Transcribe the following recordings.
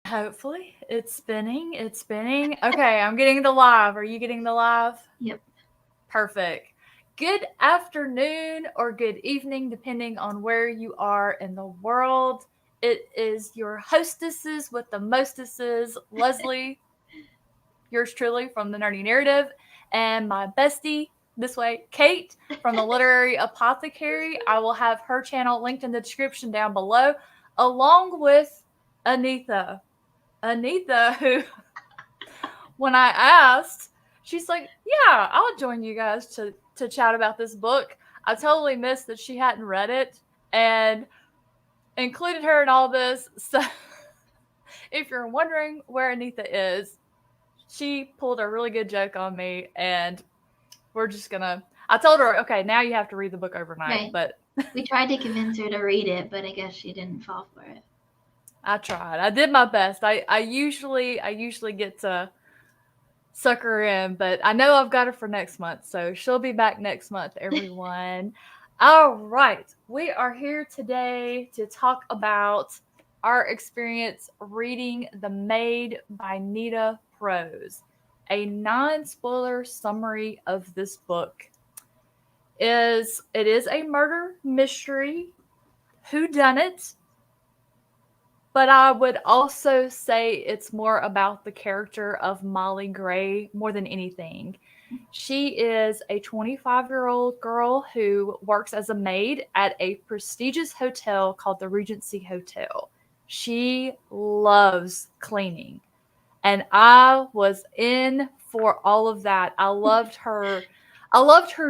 Hopefully, it's spinning. It's spinning. Okay, I'm getting the live. Are you getting the live? Yep. Perfect. Good afternoon or good evening, depending on where you are in the world. It is your hostesses with the mostesses, Leslie, yours truly from the Nerdy Narrative, and my bestie this way, Kate from the Literary Apothecary. I will have her channel linked in the description down below, along with Anita. Anita, who, when I asked, she's like, "Yeah, I'll join you guys to chat about this book." I totally missed that she hadn't read it and included her in all this. So, if you're wondering where Anita is, she pulled a really good joke on me, and we're just gonna. I told her, okay, now you have to read the book overnight, Right. but We tried to convince her to read it, but I guess she didn't fall for it. I tried. I did my best. I usually get to suck her in, but I know I've got her for next month, so she'll be back next month, everyone. All right, we are here today to talk about our experience reading The Maid by Nita Prose. A non-spoiler summary of this book is it is a murder mystery, who done it, but I would also say it's more about the character of Molly Gray more than anything. She is a 25-year-old girl who works as a maid at a prestigious hotel called the Regency Hotel. She loves cleaning, and I was in for all of that. I loved her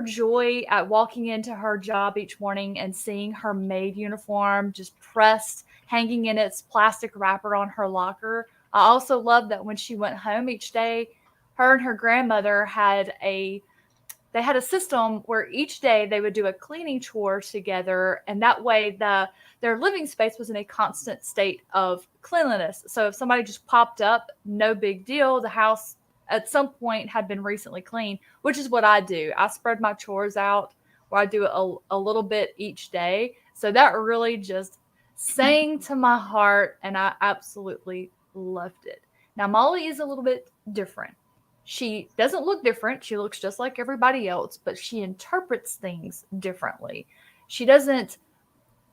joy at walking into her job each morning and seeing her maid uniform just pressed, hanging in its plastic wrapper on her locker. I also loved that when she went home each day, her and her grandmother had a system where each day they would do a cleaning chore together, and that way their living space was in a constant state of cleanliness. So if somebody just popped up, no big deal. The house at some point had been recently cleaned, which is what I do. I spread my chores out where I do a little bit each day. So that really just sang to my heart, and I absolutely loved it. Now, Molly is a little bit different. She doesn't look different. She looks just like everybody else, but she interprets things differently. She doesn't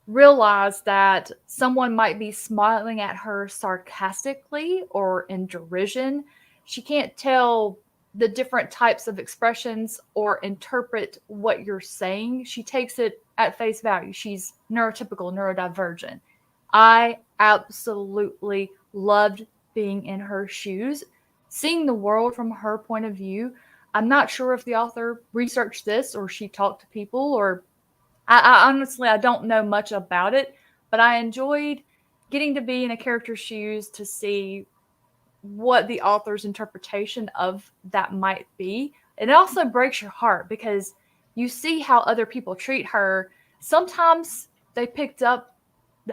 realize that someone might be smiling at her sarcastically or in derision. She can't tell the different types of expressions or interpret what you're saying. She takes it at face value. She's neurotypical, neurodivergent. I absolutely loved being in her shoes, seeing the world from her point of view. I'm not sure if the author researched this or she talked to people, or I honestly I don't know much about it, but I enjoyed getting to be in a character's shoes to see what the author's interpretation of that might be. It also breaks your heart because you see how other people treat her. Sometimes they picked up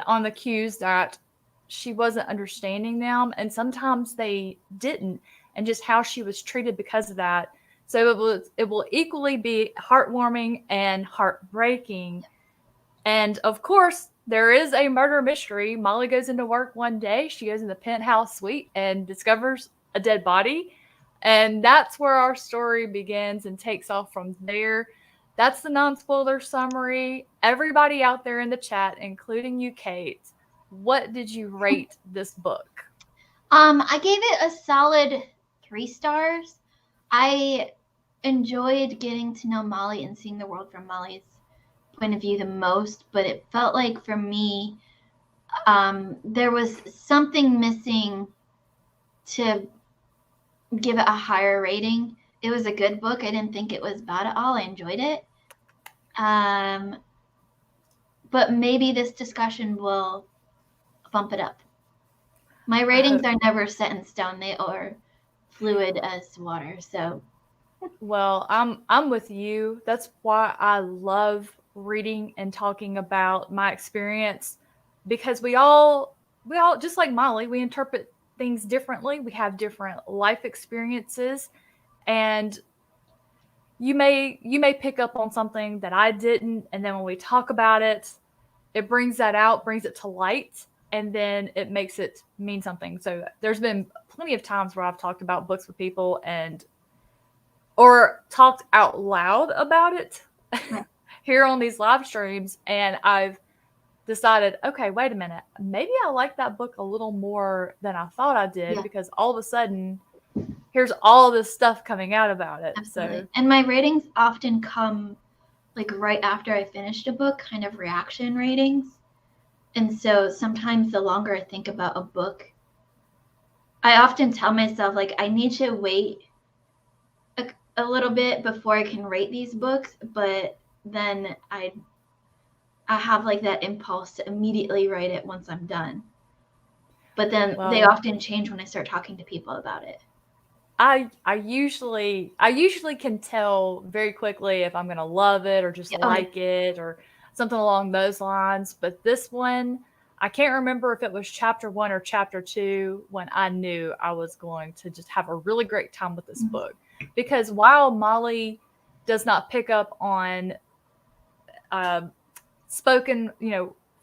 on the cues that she wasn't understanding them, and sometimes they didn't, and just how she was treated because of that. So it will equally be heartwarming and heartbreaking. And of course, there is a murder mystery. Molly goes into work one day, she goes in the penthouse suite and discovers a dead body. And that's where our story begins and takes off from there. That's the non spoiler summary. Everybody out there in the chat, including you, Kate, what did you rate this book? I gave it a solid 3 stars. I enjoyed getting to know Molly and seeing the world from Molly's point of view the most, but it felt like for me, there was something missing to give it a higher rating. It was a good book. I didn't think it was bad at all. I enjoyed it. But maybe this discussion will bump it up. My ratings are never set in stone. They are fluid as water. So, well, I'm with you. That's why I love reading and talking about my experience, because we all just like Molly, we interpret things differently. We have different life experiences, and you may pick up on something that I didn't, and then when we talk about it, it brings that out, brings it to light, and then it makes it mean something. So there's been plenty of times where I've talked about books with people or talked out loud about it Right. here on these live streams, and I've decided, okay, wait a minute, maybe I like that book a little more than I thought I did, because all of a sudden here's all this stuff coming out about it. Absolutely. So, and my ratings often come like right after I finished a book, kind of reaction ratings. And so sometimes the longer I think about a book, I often tell myself, like, I need to wait a little bit before I can rate these books, but then I have like that impulse to immediately write it once I'm done. But then they often change when I start talking to people about it. I usually can tell very quickly if I'm gonna love it or just like it or something along those lines. But this one, I can't remember if it was chapter 1 or chapter 2 when I knew I was going to just have a really great time with this book. Because while Molly does not pick up on spoken,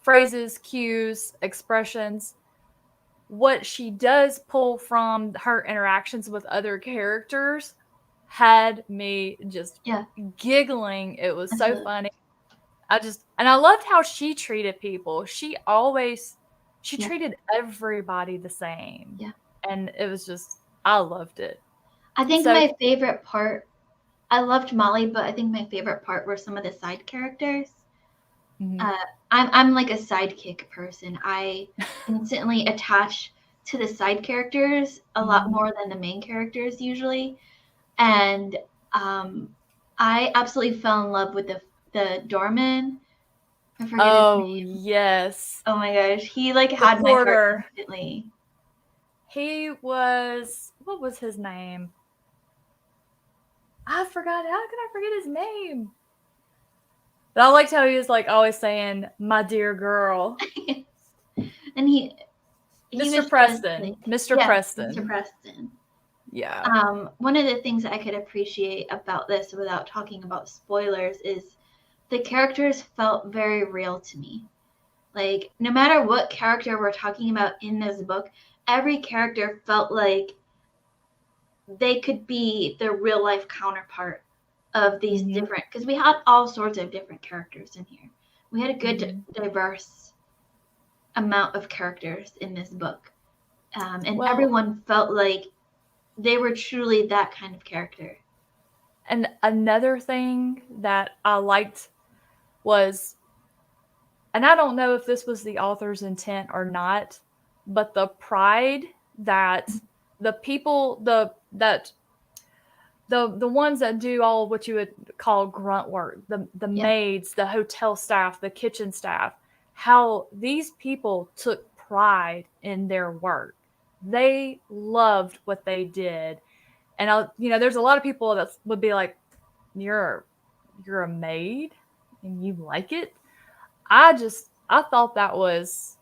phrases, cues, expressions, what she does pull from her interactions with other characters had me just giggling. It was so funny. And I loved how she treated people. She treated everybody the same. Yeah. And it was just, I loved it. I think my favorite part, I loved Molly, but I think my favorite part were some of the side characters. Mm-hmm. I'm like a sidekick person. I instantly attach to the side characters a lot more than the main characters usually. And I absolutely fell in love with the doorman. I forget his name. Yes. Oh my gosh. He like had my heart instantly. He was, what was his name? I forgot. How could I forget his name? But I liked how he was like always saying, "My dear girl." And he Mr. Preston. Mr. Preston. Mr. Preston. Yeah. One of the things I could appreciate about this without talking about spoilers is the characters felt very real to me. Like, no matter what character we're talking about in this book, every character felt like they could be the real life counterpart of these different, because we had all sorts of different characters in here. We had a good diverse amount of characters in this book. And everyone felt like they were truly that kind of character. And another thing that I liked was, and I don't know if this was the author's intent or not, but the pride that the people, the ones that do all what you would call grunt work, the maids, the hotel staff, the kitchen staff, how these people took pride in their work. They loved what they did. And there's a lot of people that would be like, you're a maid and you like it. I thought that was,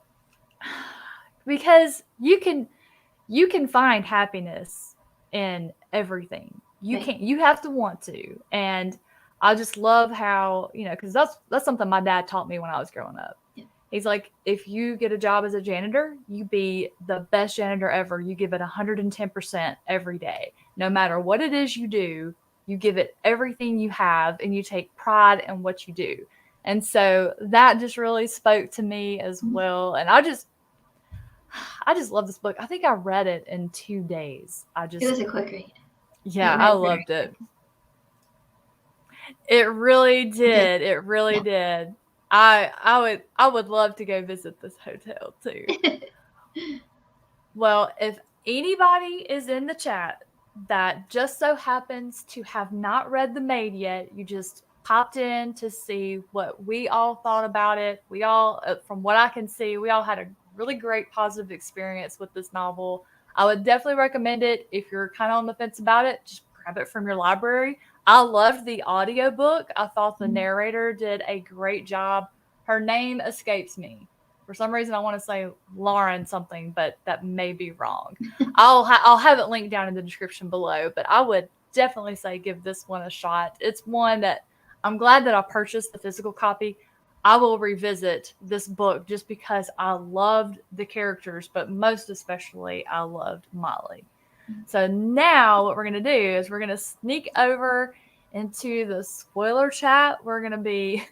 because you can find happiness in everything. You have to want to. And I just love how, because that's something my dad taught me when I was growing up. Yeah. He's like, if you get a job as a janitor, you be the best janitor ever. You give it 110% every day. No matter what it is you do, you give it everything you have and you take pride in what you do. And so that just really spoke to me as well. And I just love this book. I think I read it in 2 days. It was a quick read. Yeah, I loved it. It really did. It really did. I would love to go visit this hotel too. Well, if anybody is in the chat that just so happens to have not read The Maid yet, you just popped in to see what we all thought about it. We all, from what I can see, we all had a really great positive experience with this novel. I would definitely recommend it. If you're kind of on the fence about it, just grab it from your library. I loved the audiobook. I thought the narrator did a great job. Her name escapes me. For some reason, I want to say Lauren something, but that may be wrong. I'll have it linked down in the description below, but I would definitely say give this one a shot. It's one that I'm glad that I purchased the physical copy. I will revisit this book just because I loved the characters, but most especially I loved Molly. So now what we're going to do is we're going to sneak over into the spoiler chat. We're going to be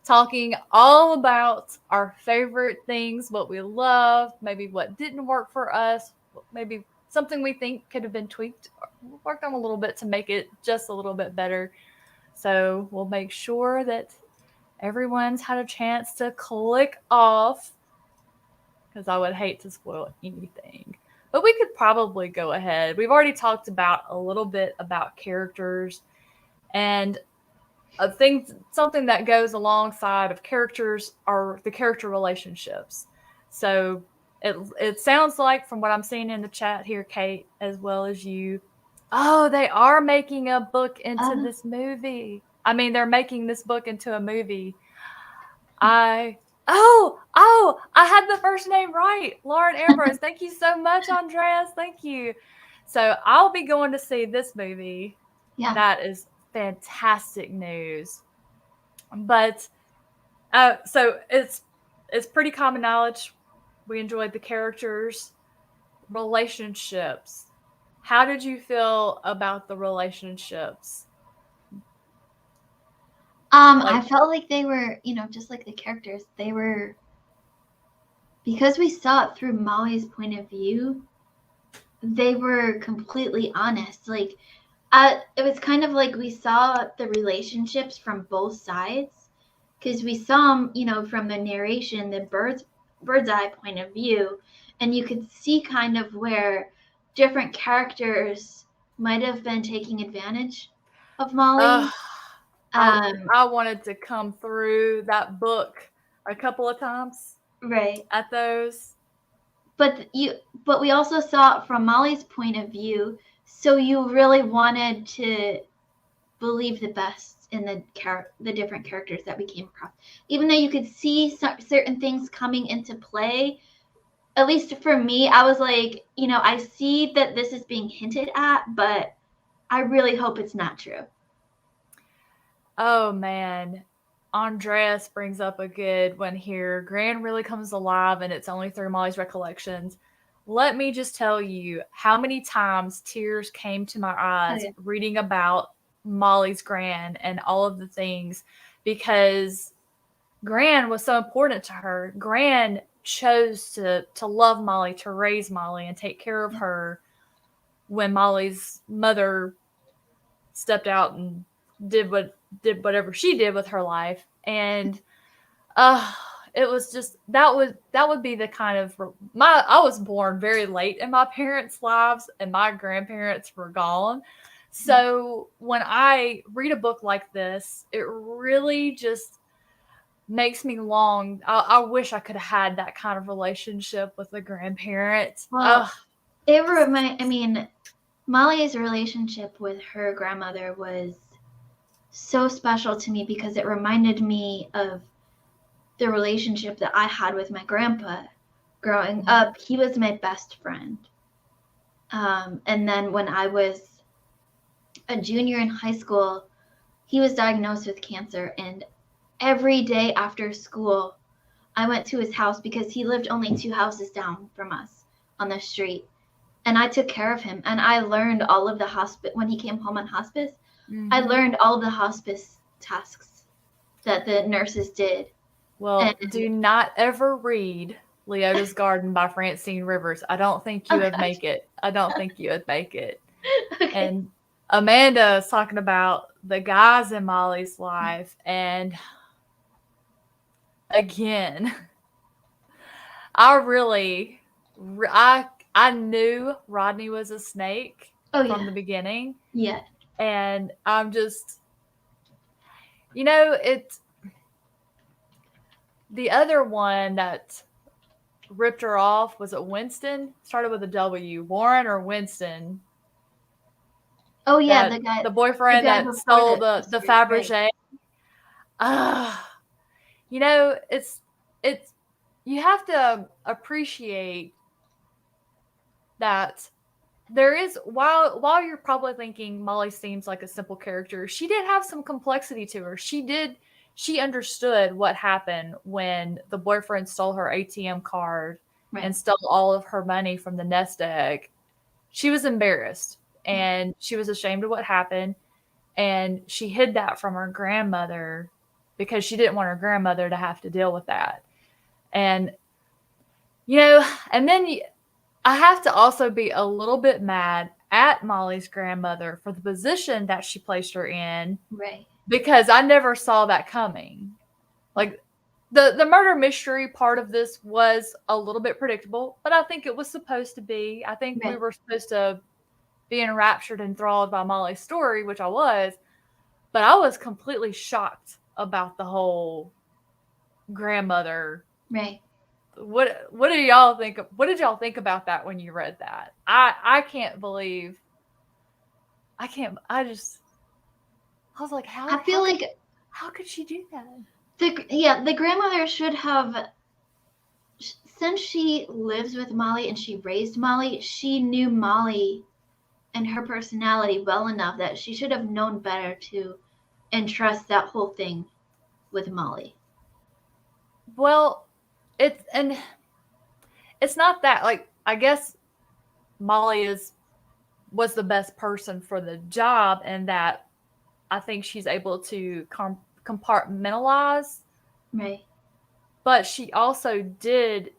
talking all about our favorite things, what we love, maybe what didn't work for us, maybe something we think could have been tweaked, worked on a little bit to make it just a little bit better. So we'll make sure that everyone's had a chance to click off, because I would hate to spoil anything. But we could probably go ahead. We've already talked about a little bit about characters, and a thing, something that goes alongside of characters are the character relationships. So it sounds like, from what I'm seeing in the chat here, Kate, as well as you, oh, they are making a book into this movie. I mean, they're making this book into a movie. I had the first name right. Lauren Ambrose. Thank you so much, Andreas. Thank you. So I'll be going to see this movie. Yeah. That is fantastic news. But so it's pretty common knowledge. We enjoyed the characters, relationships. How did you feel about the relationships? I felt like they were, just like the characters, they were, because we saw it through Molly's point of view, they were completely honest. Like, it was kind of like we saw the relationships from both sides, because we saw them, from the narration, the bird's eye point of view, and you could see kind of where different characters might have been taking advantage of Molly. I wanted to come through that book a couple of times. Right. At those. But we also saw it from Molly's point of view, so you really wanted to believe the best in the different characters that we came across. Even though you could see certain things coming into play, at least for me, I was like, I see that this is being hinted at, but I really hope it's not true. Oh, man. Andreas brings up a good one here. Gran really comes alive, and it's only through Molly's recollections. Let me just tell you how many times tears came to my eyes reading about Molly's Gran and all of the things, because Gran was so important to her. Gran chose to love Molly, to raise Molly, and take care of her when Molly's mother stepped out and did whatever she did with her life. And it was just that would be the kind of I was born very late in my parents' lives, and my grandparents were gone. So when I read a book like this, it really just makes me long. I wish I could have had that kind of relationship with a grandparent. Well, Molly's relationship with her grandmother was so special to me, because it reminded me of the relationship that I had with my grandpa growing up. He was my best friend. And then when I was a junior in high school, he was diagnosed with cancer, and every day after school, I went to his house, because he lived only 2 houses down from us on the street. And I took care of him, and I learned all of the hospice. When he came home on hospice, I learned all of the hospice tasks that the nurses did. Well, do not ever read Leota's Garden by Francine Rivers. I don't think you would make it. I don't think you would make it. Okay. And Amanda is talking about the guys in Molly's life, and again, I knew Rodney was a snake from the beginning. Yeah. And I'm just, it's the other one that ripped her off. Was it Winston? Started with a W. Warren or Winston? Oh yeah, the guy, the boyfriend that stole the Fabergé. It's you have to appreciate that there is, while you're probably thinking Molly seems like a simple character, she did have some complexity to her. She she understood what happened when the boyfriend stole her ATM card and stole all of her money from the nest egg. She was embarrassed and she was ashamed of what happened. And she hid that from her grandmother because she didn't want her grandmother to have to deal with that. And, and then I have to also be a little bit mad at Molly's grandmother for the position that she placed her in. Right. Because I never saw that coming. Like, the murder mystery part of this was a little bit predictable, but I think it was supposed to be. I think we were supposed to be enraptured and enthralled by Molly's story, which I was, but I was completely shocked about the whole grandmother. Right. What do y'all think? What did y'all think about that when you read that? I can't believe. I was like, how? I feel like how could she do that? The grandmother should have, since she lives with Molly and she raised Molly, she knew Molly and her personality well enough that she should have known better to entrust that whole thing with Molly. Well, it's not that, like, I guess Molly was the best person for the job, and that I think she's able to compartmentalize. Right. But she also did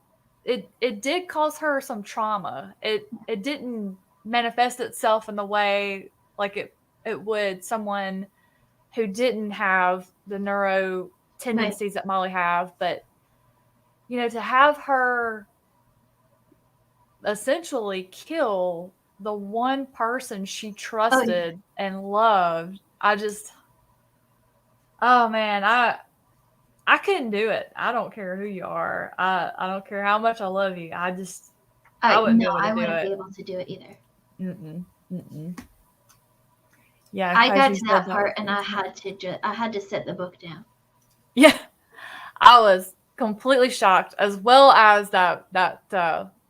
cause her some trauma. It didn't manifest itself in the way like it would someone who didn't have the neuro tendencies that Molly have, but to have her essentially kill the one person she trusted and loved, oh man, I couldn't do it. I don't care who you are. I don't care how much I love you. I wouldn't be able to do it. I wouldn't be able to do it either. Yeah, I got to that part and I had to set the book down. Yeah, I was completely shocked, as well as that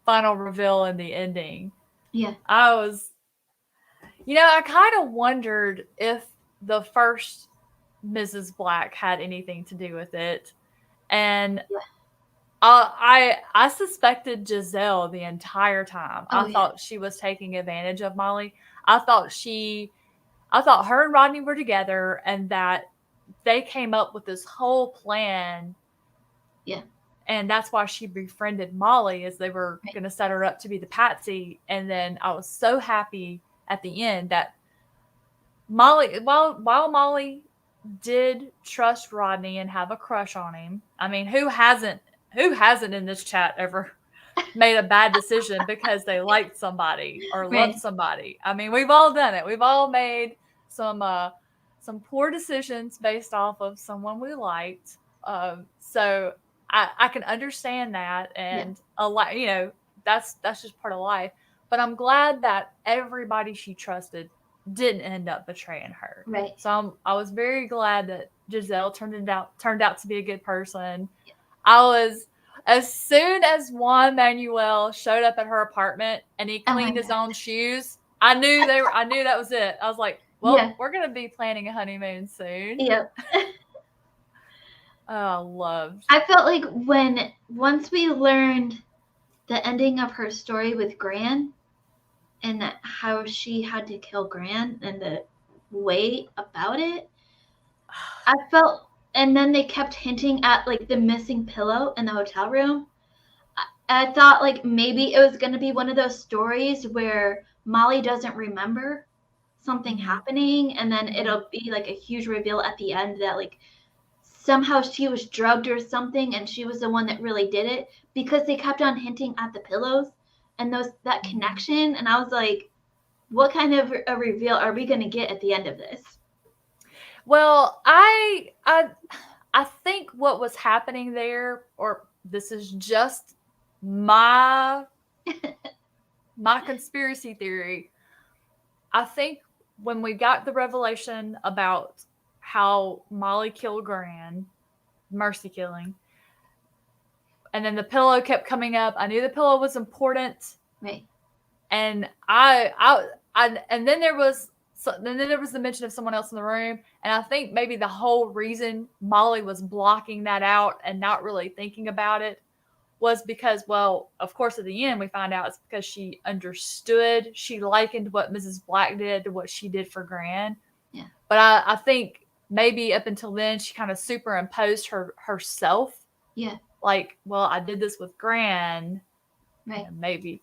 final reveal in the ending. Yeah, I was, I kind of wondered if the first Mrs. Black had anything to do with it, and I suspected Giselle the entire time. I thought she was taking advantage of Molly. I thought her and Rodney were together, and that they came up with this whole plan. Yeah. And that's why she befriended Molly, as they were going to set her up to be the patsy. And then I was so happy at the end that Molly, while Molly did trust Rodney and have a crush on him. I mean, who hasn't in this chat ever made a bad decision because they liked somebody or loved somebody? I mean, we've all done it. We've all made some poor decisions based off of someone we liked. So I can understand that, and a lot, that's just part of life. But I'm glad that everybody she trusted didn't end up betraying her. Right. So I was very glad that Giselle turned out to be a good person. Yeah. I was, as soon as Juan Manuel showed up at her apartment and he cleaned his own shoes, I knew that was it. I was like, well, we're gonna be planning a honeymoon soon. Yep. I felt like once we learned the ending of her story with Gran, and how she had to kill Gran and the way about it, I felt, and then they kept hinting at like the missing pillow in the hotel room. I thought like maybe it was going to be one of those stories where Molly doesn't remember something happening, and then it'll be like a huge reveal at the end that like somehow she was drugged or something and she was the one that really did it, because they kept on hinting at the pillows and that connection. And I was like, what kind of a reveal are we going to get at the end of this? Well, I think what was happening there, or this is just my conspiracy theory. I think when we got the revelation about how Molly killed Gran, mercy killing, and then the pillow kept coming up, I knew the pillow was important. Right. And and then there was So then there was the mention of someone else in the room, and I think maybe the whole reason Molly was blocking that out and not really thinking about it was because, well, of course, at the end we find out it's because she understood. She likened what Mrs. Black did to what she did for Gran. Yeah. But I think maybe up until then she kind of superimposed herself. Yeah. Like, well, I did this with Gran. Right. Maybe.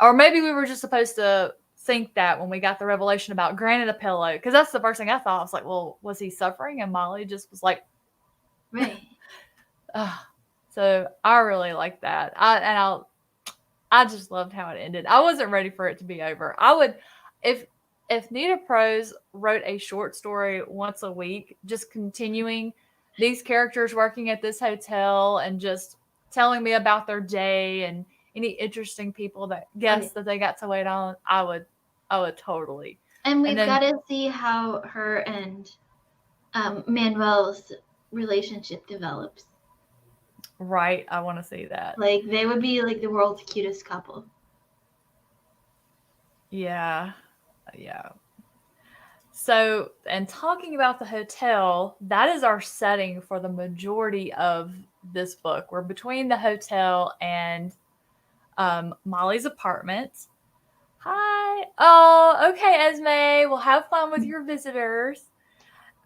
Or maybe we were just supposed to think that when we got the revelation about Gran and a pillow. Because that's the first thing I thought. I was like, well, was he suffering? And Molly just was like, right. So I really like that. I just loved how it ended. I wasn't ready for it to be over. I would, if Nita Prose wrote a short story once a week, just continuing these characters working at this hotel and just telling me about their day and any interesting people guests that they got to wait on, I would totally. And we've got to see how her and Manuel's relationship develops. Right, I want to see that. Like, they would be like the world's cutest couple. Yeah. So, and talking about the hotel, that is our setting for the majority of this book. We're between the hotel and Molly's apartment. Hi. Oh, okay, Esme. Well, have fun with your visitors.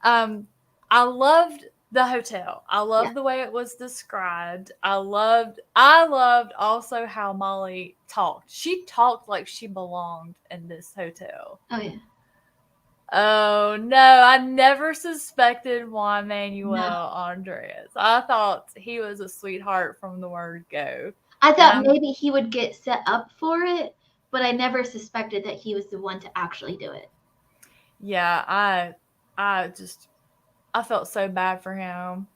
I loved the hotel. I loved the way it was described. I loved also how Molly talked. She talked like she belonged in this hotel. Oh, yeah. Oh, no. I never suspected Juan Manuel Andres. I thought he was a sweetheart from the word go. I thought maybe he would get set up for it, but I never suspected that he was the one to actually do it. Yeah, I felt so bad for him.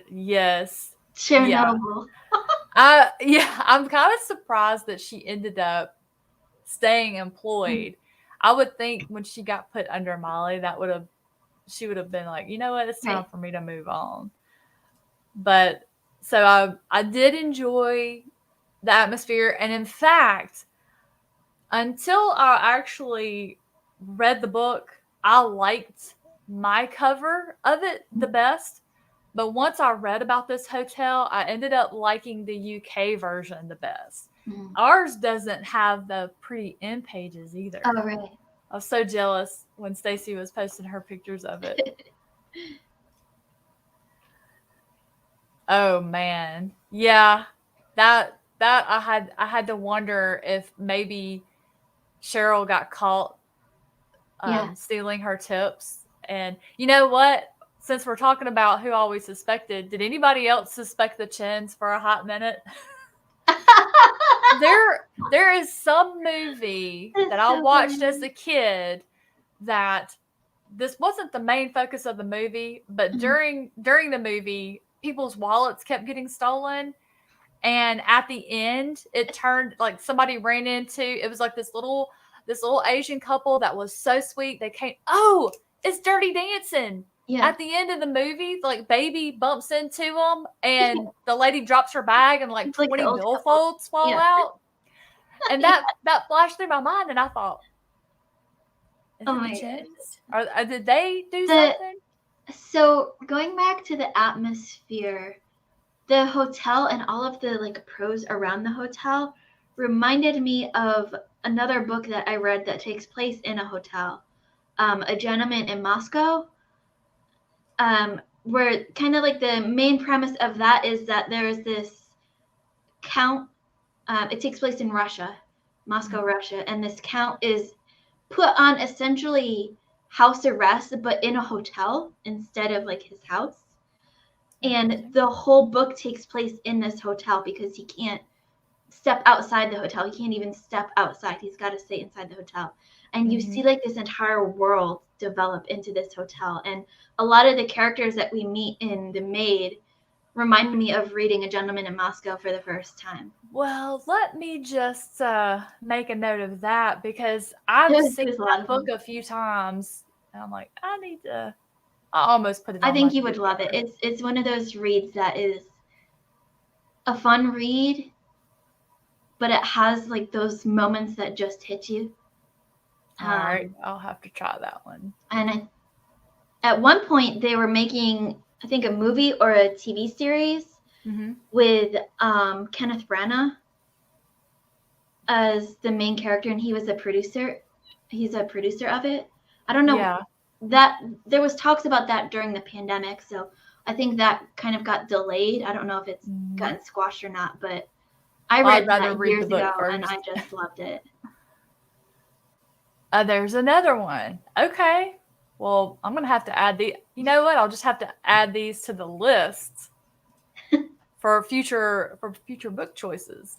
Yes. Chernobyl. Yeah. I'm kind of surprised that she ended up staying employed. I would think when she got put under Molly, she would have been like, you know what, it's time for me to move on. But so I did enjoy the atmosphere, and in fact, until I actually read the book, I liked my cover of it the best. But once I read about this hotel, I ended up liking the UK version the best. Mm-hmm. Ours doesn't have the pretty end pages either. Oh, right. I was so jealous when Stacy was posting her pictures of it. Oh man. Yeah. That I had to wonder if maybe Cheryl got caught stealing her tips. And you know what? Since we're talking about who always suspected, did anybody else suspect the Chins for a hot minute? There is some movie that I watched as a kid that this wasn't the main focus of the movie, but during the movie, people's wallets kept getting stolen. And at the end, it turned like somebody ran into, it was like this little Asian couple that was so sweet. They came, oh, it's Dirty Dancing. Yeah. At the end of the movie, like Baby bumps into them and the lady drops her bag and like 20 billfolds fall out. And that flashed through my mind and I thought, oh my goodness. Did they do something? So going back to the atmosphere, the hotel and all of the like prose around the hotel reminded me of another book that I read that takes place in a hotel, A Gentleman in Moscow, where kind of like the main premise of that is that there's this count, it takes place in Russia, Moscow, Russia, and this count is put on essentially house arrest, but in a hotel instead of like his house. And the whole book takes place in this hotel because he can't step outside the hotel. He can't even step outside. He's got to stay inside the hotel. And you see like this entire world develop into this hotel. And a lot of the characters that we meet in the MAID remind me of reading A Gentleman in Moscow for the first time. Well, let me just make a note of that because I've seen that book a few times. And I'm like, I almost put it on. I think you would love it. It's one of those reads that is a fun read, but it has like those moments that just hit you. All right, I'll have to try that one. And at one point, they were making, I think, a movie or a TV series with Kenneth Branagh as the main character, and he was a producer. He's a producer of it. I don't know. Yeah. That there was talks about that during the pandemic, so I think that kind of got delayed. I don't know if it's gotten squashed or not, but I read that years ago, and I just loved it. There's another one. Okay. Well, I'm going to have to add the, you know what? I'll just have to add these to the list for future book choices.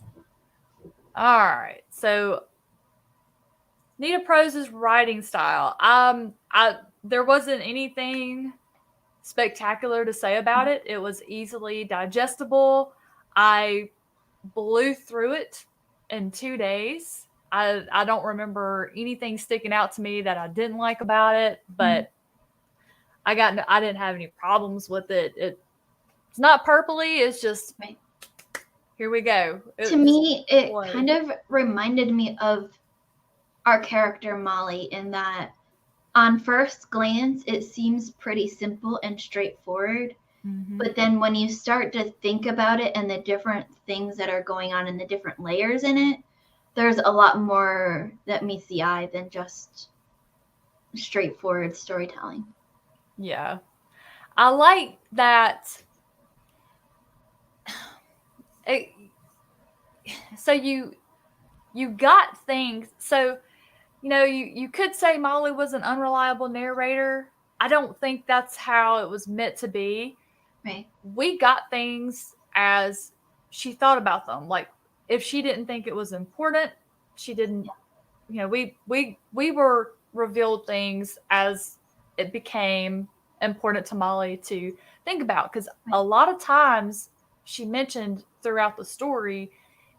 All right. So Nita Prose's writing style. There wasn't anything spectacular to say about it. It was easily digestible. I blew through it in 2 days. I don't remember anything sticking out to me that I didn't like about it, but I didn't have any problems with it. It's not purpley. It's just here we go. To me, it kind of reminded me of our character Molly in that on first glance, it seems pretty simple and straightforward. But then when you start to think about it and the different things that are going on and the different layers in it, there's a lot more that meets the eye than just straightforward storytelling. Yeah. I like that. So you got things. So, you could say Molly was an unreliable narrator. I don't think that's how it was meant to be. Right. We got things as she thought about them. Like, if she didn't think it was important, she didn't, we were revealed things as it became important to Molly to think about. Because a lot of times she mentioned throughout the story,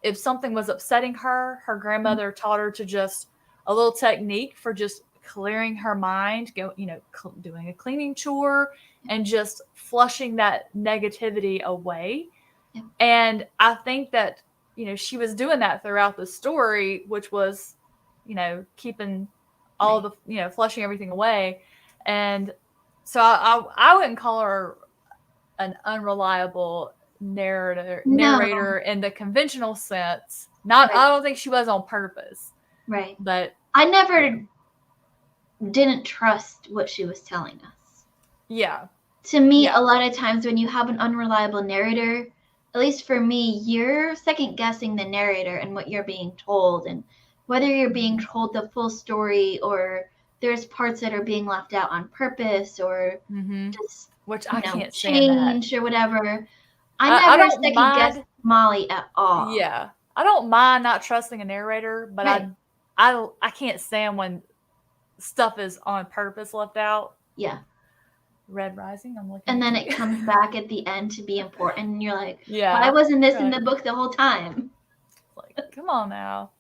if something was upsetting her, her grandmother taught her to just a little technique for just clearing her mind, doing a cleaning chore and just flushing that negativity away. Yeah. And I think that, she was doing that throughout the story, which was, keeping all the, flushing everything away. And so I wouldn't call her an unreliable narrator in the conventional sense. I don't think she was on purpose. Right. But I never didn't trust what she was telling us. Yeah. To me, a lot of times when you have an unreliable narrator, at least for me, you're second guessing the narrator and what you're being told, and whether you're being told the full story or there's parts that are being left out on purpose or just I can't change or whatever. I never second guessed Molly at all. Yeah. I don't mind not trusting a narrator, but I can't stand when stuff is on purpose left out. Yeah. Red Rising, I'm looking. And then it comes back at the end to be important, and you're like, why wasn't this in the book the whole time? Like, come on now.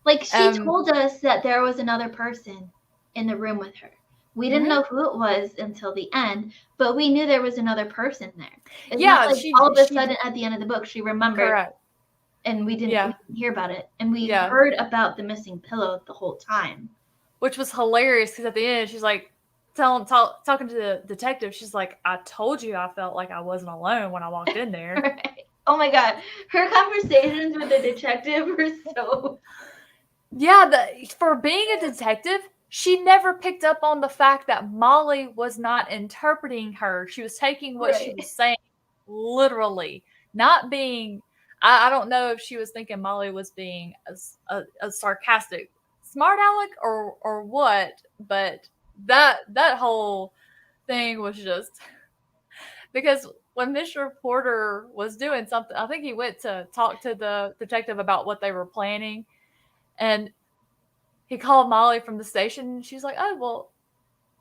Like, she told us that there was another person in the room with her. We didn't know who it was until the end, but we knew there was another person there. It's not like all of a sudden at the end of the book she remembered. Correct. And we didn't hear about it. And we heard about the missing pillow the whole time. Which was hilarious because at the end she's like, talking to the detective, she's like, I told you I felt like I wasn't alone when I walked in there. Right. Oh my God. Her conversations with the detective were so... Yeah, for being a detective, she never picked up on the fact that Molly was not interpreting her. She was taking what she was saying literally, not being... I don't know if she was thinking Molly was being a sarcastic smart aleck or what, but that whole thing was just because when Mr. Porter was doing something, I think he went to talk to the detective about what they were planning, and he called Molly from the station, and she's like, oh, well,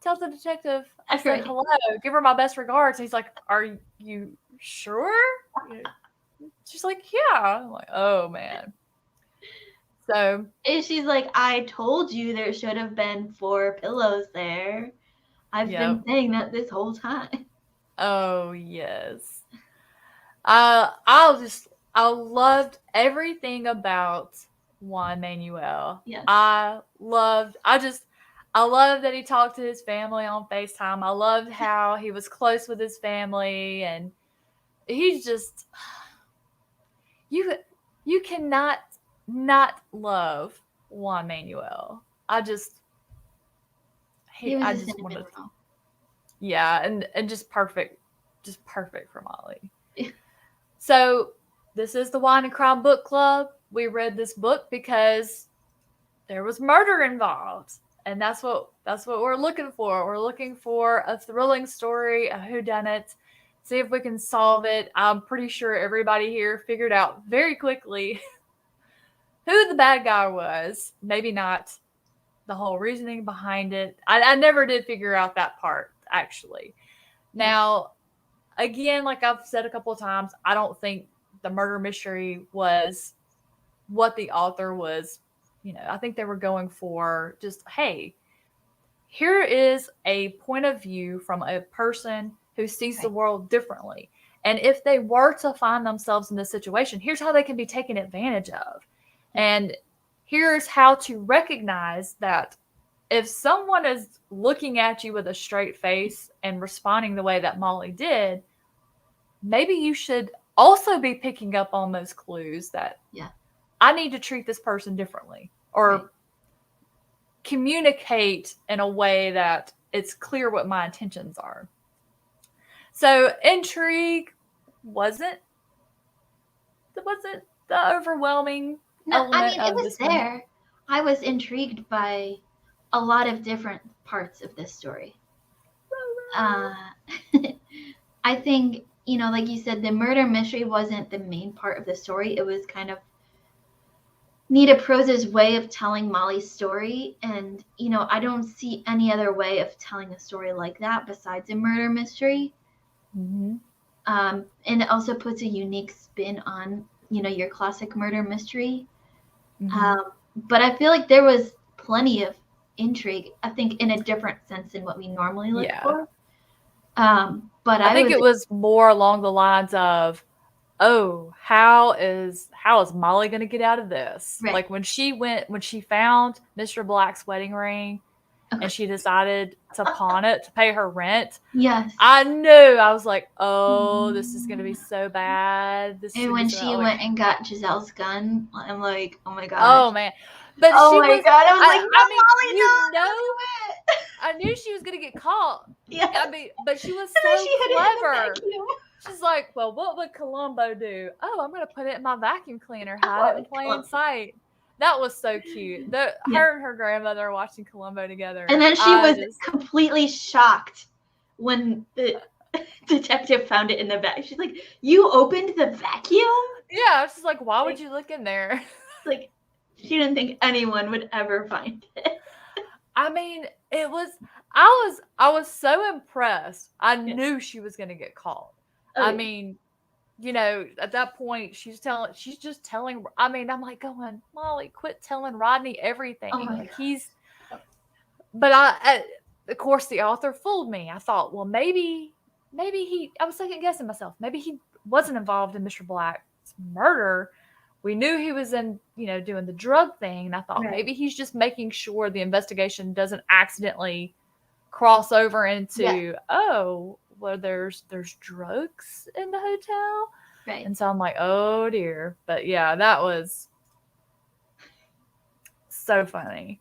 tell the detective I said hello, give her my best regards. And he's like, are you sure? She's like, yeah. I'm like, oh man. So and she's like, I told you there should have been 4 pillows there. I've been saying that this whole time. Oh yes. I loved everything about Juan Manuel. Yes. I love that he talked to his family on FaceTime. I loved how he was close with his family, and he's just you cannot not love Juan Manuel. He was I a just cinnamon wanted, roll. yeah, and just perfect for Molly. So this is the Wine and Crime Book Club. We read this book because there was murder involved, and that's what we're looking for. We're looking for a thrilling story, a whodunit. See if we can solve it. I'm pretty sure everybody here figured out very quickly who the bad guy was. Maybe not the whole reasoning behind it. I never did figure out that part, actually. Now, again, like I've said a couple of times, I don't think the murder mystery was what the author was. I think they were going for just, hey, here is a point of view from a person who sees the world differently. And if they were to find themselves in this situation, here's how they can be taken advantage of. And here's how to recognize that if someone is looking at you with a straight face and responding the way that Molly did, maybe you should also be picking up on those clues that I need to treat this person differently, or communicate in a way that it's clear what my intentions are. So intrigue wasn't the overwhelming element it of was this there. one. I was intrigued by a lot of different parts of this story. I think, like you said, the murder mystery wasn't the main part of the story. It was kind of Nita Prose's way of telling Molly's story. And, I don't see any other way of telling a story like that besides a murder mystery. Mm-hmm. And it also puts a unique spin on, your classic murder mystery. Mm-hmm. But I feel like there was plenty of intrigue, I think, in a different sense than what we normally look for. But I think it was more along the lines of, oh, how is Molly going to get out of this? Right. Like when she found Mr. Black's wedding ring and she decided to pawn it to pay her rent. Yes. I knew. I was like, oh, this is going to be so bad. And when she went and got Giselle's gun, I'm like, oh my gosh. Oh man. But oh she my was, god, I was like, no, Molly, no, I knew she was gonna get caught. Yeah. I mean, but she was so clever. She's like, well, what would Columbo do? Oh, I'm gonna put it in my vacuum cleaner, hide it in plain sight. That was so cute. Her and her grandmother watching Columbo together. And then she was completely shocked when the detective found it in the vacuum. She's like, you opened the vacuum? Yeah, she's like, why would you look in there? Like, she didn't think anyone would ever find it. I mean, I was so impressed. I knew she was going to get caught. I mean, at that point, she's just telling, I mean, I'm like going, Molly, quit telling Rodney everything. Oh my God. But of course, the author fooled me. I thought, well, maybe I was second guessing myself. Maybe he wasn't involved in Mr. Black's murder. We knew he was in, doing the drug thing. And I thought maybe he's just making sure the investigation doesn't accidentally cross over into, there's drugs in the hotel. Right. And so I'm like, oh dear. But yeah, that was so funny.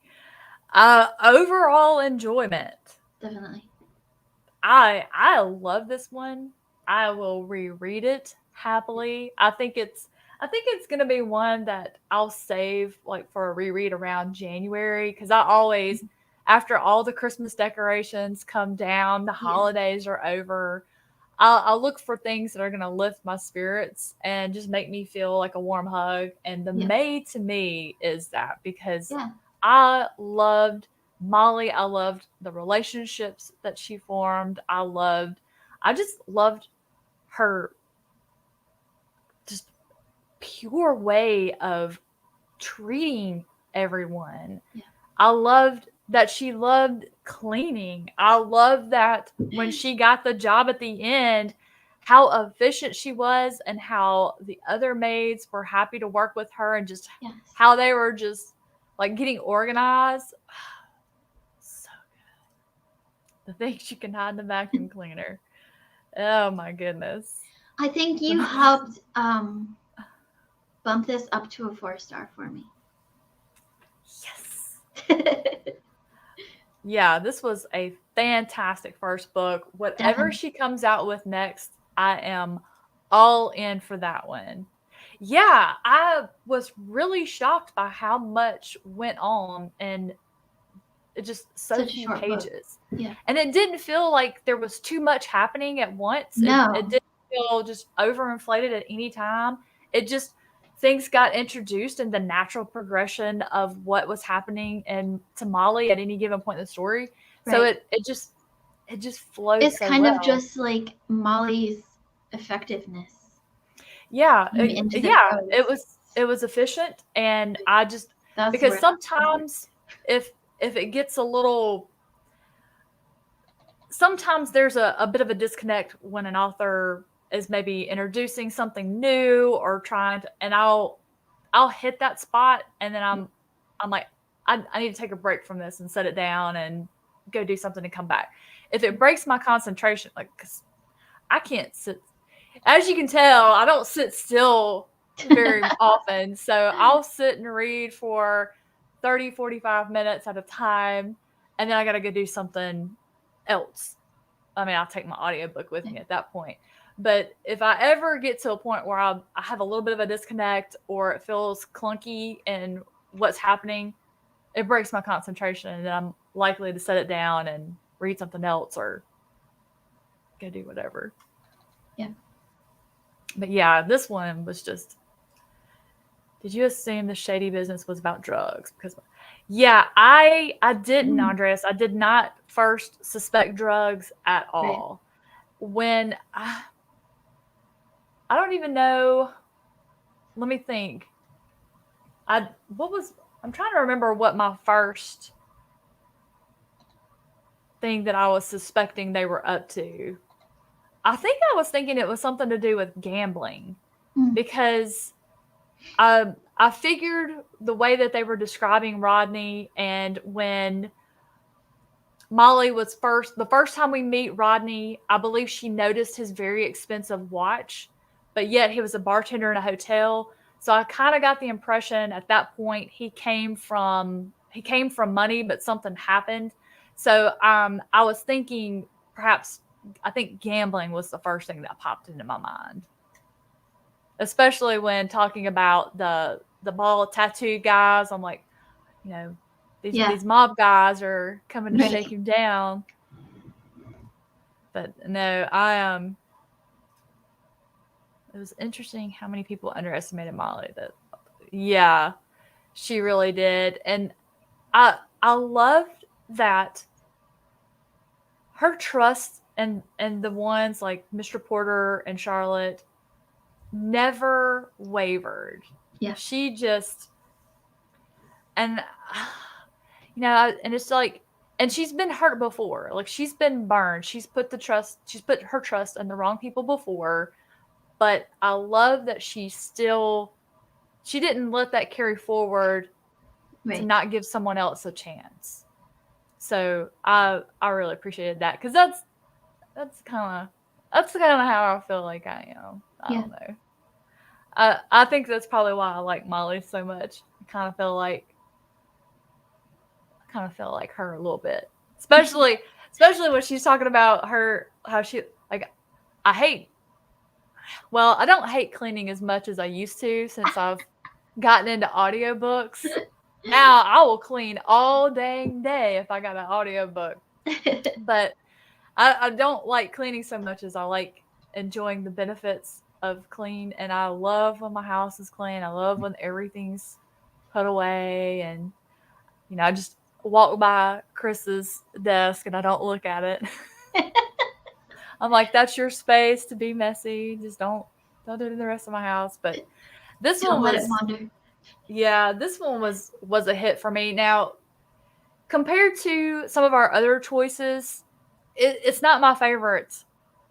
Overall enjoyment. Definitely. I love this one. I will reread it happily. I think it's going to be one that I'll save like for a reread around January, because I always, after all the Christmas decorations come down, the holidays are over, I'll look for things that are going to lift my spirits and just make me feel like a warm hug. And the MAID to me is that, because I loved Molly. I loved the relationships that she formed. I just loved her just pure way of treating everyone. I loved that she loved cleaning. I loved that when she got the job at the end, how efficient she was and how the other maids were happy to work with her and just Yes. how they were just like getting organized. So good. The things you can hide in the vacuum cleaner. Oh my goodness. I think you helped bump this up to a 4-star for me. Yes. Yeah, this was a fantastic first book. Whatever Definitely. she comes out with next, I am all in for that one. Yeah, I was really shocked by how much went on in just so Such a few short book. pages. Yeah. And it didn't feel like there was too much happening at once. No. It didn't feel just overinflated at any time. It just things got introduced in the natural progression of what was happening in to Molly at any given point in the story. So Right. it just flowed It's so kind well. of just like Molly's effectiveness. Yeah, Into the yeah, prose. it was efficient, and I just That's because where sometimes if it gets a little sometimes there's a bit of a disconnect when an author is maybe introducing something new or trying to, and I'll hit that spot and then I'm like I need to take a break from this and set it down and go do something and come back. If it breaks my concentration, like cause I can't sit, as you can tell, I don't sit still very often. So I'll sit and read for 30, 45 minutes at a time, and then I got to go do something else. I mean, I'll take my audiobook with me at that point. But if I ever get to a point where I have a little bit of a disconnect or it feels clunky in what's happening, it breaks my concentration, and then I'm likely to set it down and read something else or go do whatever. Yeah. But yeah, this one was just. Did you assume the shady business was about drugs? Because yeah, I didn't, Andres. I did not first suspect drugs at all. Right. When I don't even know. Let me think. I'm trying to remember what my first thing that I was suspecting they were up to. I think I was thinking it was something to do with gambling because I figured the way that they were describing Rodney, and when Molly was the first time we meet Rodney, I believe she noticed his very expensive watch, but yet he was a bartender in a hotel. So I kind of got the impression at that point he came from money, but something happened. So I was thinking perhaps I think gambling was the first thing that popped into my mind, especially when talking about the ball tattoo guys. I'm like, you know, these mob guys are coming to shake him down. But no, it was interesting how many people underestimated Molly. That yeah, she really did. And I loved that her trust and the ones like Mr. Porter and Charlotte never wavered. Yeah. She just, and you know, and it's like, and she's been hurt before. Like she's been burned. She's put her trust in the wrong people before. But I love that she didn't let that carry forward to not give someone else a chance. So I really appreciated that, because that's kind of how I feel like I am. I don't know. I think that's probably why I like Molly so much. I kind of feel like her a little bit, especially when she's talking about how she like. I don't hate cleaning as much as I used to since I've gotten into audiobooks. Now I will clean all dang day if I got an audiobook. But I don't like cleaning so much as I like enjoying the benefits of clean. And I love when my house is clean. I love when everything's put away, and I just walk by Chris's desk and I don't look at it. I'm like, that's your space to be messy. Just don't do it in the rest of my house. But this one was, this one was a hit for me. Now, compared to some of our other choices, it's not my favorite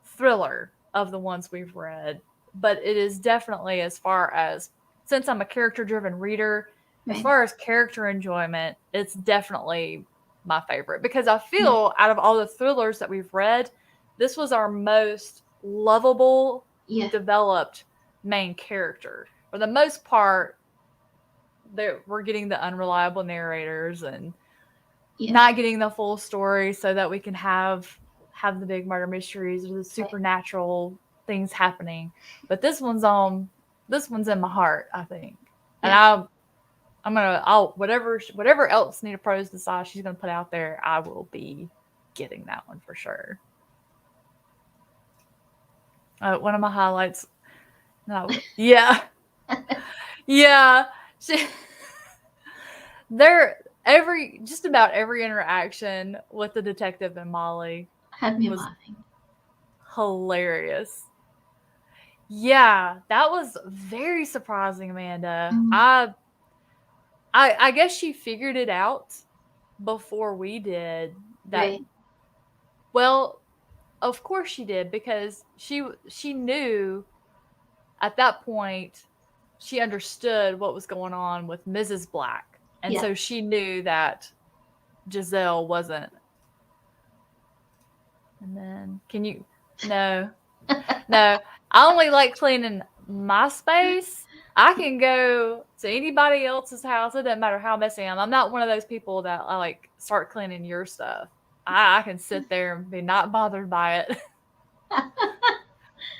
thriller. of the ones we've read, but it is definitely, as far as, since I'm a character driven reader, as far as character enjoyment, it's definitely my favorite, because I feel out of all the thrillers that we've read, this was our most lovable, developed main character. For the most part, we're getting the unreliable narrators and not getting the full story, so that we can have the big murder mysteries or the supernatural things happening. But this one's in my heart, I think. And I'll whatever else Nita Prose decides she's gonna put out there, I will be getting that one for sure. One of my highlights. No, yeah, yeah. Just about every interaction with the detective and Molly had me laughing. Hilarious. Yeah, that was very surprising, Amanda. I guess she figured it out before we did. Well, of course she did, because she knew at that point, she understood what was going on with Mrs. Black. And so she knew that Giselle wasn't. And then, no. I only like cleaning my space. I can go to anybody else's house. It doesn't matter how messy I am. I'm not one of those people that I like start cleaning your stuff. I can sit there and be not bothered by it.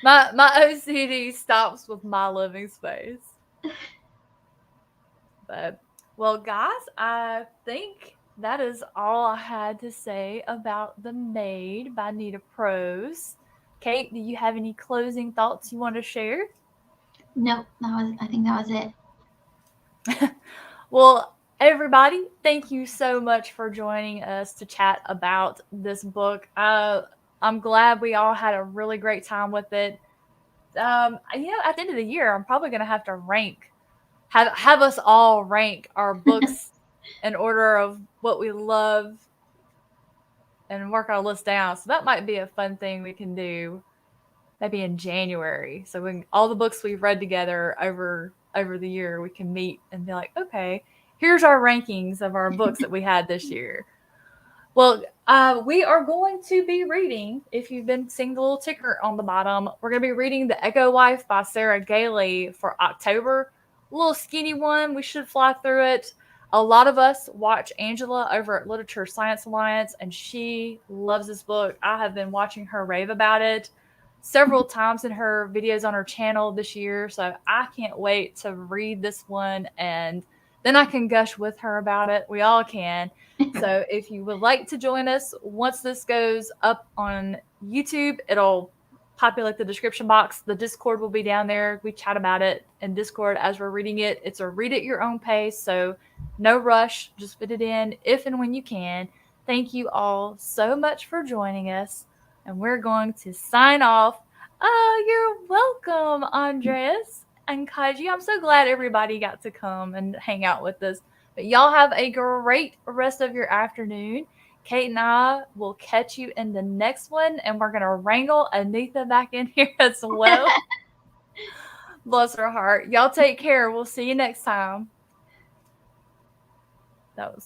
My OCD stops with my living space. But, well, guys, I think that is all I had to say about The Maid by Nita Prose. Kate, do you have any closing thoughts you want to share? No, I think that was it. Well, everybody, thank you so much for joining us to chat about this book. I'm glad we all had a really great time with it. At the end of the year, I'm probably going to have to have us all rank our books in order of what we love and work our list down. So that might be a fun thing we can do maybe in January. So when all the books we've read together over the year, we can meet and be like, okay, here's our rankings of our books that we had this year. Well, we are going to be reading, if you've been seeing the little ticker on the bottom, we're going to be reading The Echo Wife by Sarah Gailey for October. A little skinny one. We should fly through it. A lot of us watch Angela over at Literature Science Alliance, and she loves this book. I have been watching her rave about it several times in her videos on her channel this year, so I can't wait to read this one, and then I can gush with her about it. We all can. So if you would like to join us, once this goes up on YouTube, it'll populate the description box. The Discord will be down there. We chat about it in Discord as we're reading it. It's a read at your own pace, so no rush. Just fit it in if and when you can. Thank you all so much for joining us, and we're going to sign off. Oh, you're welcome, Andreas and Kaiji. I'm so glad everybody got to come and hang out with us. But y'all have a great rest of your afternoon. Kate and I will catch you in the next one, and we're going to wrangle Anita back in here as well. Bless her heart. Y'all take care. We'll see you next time. That was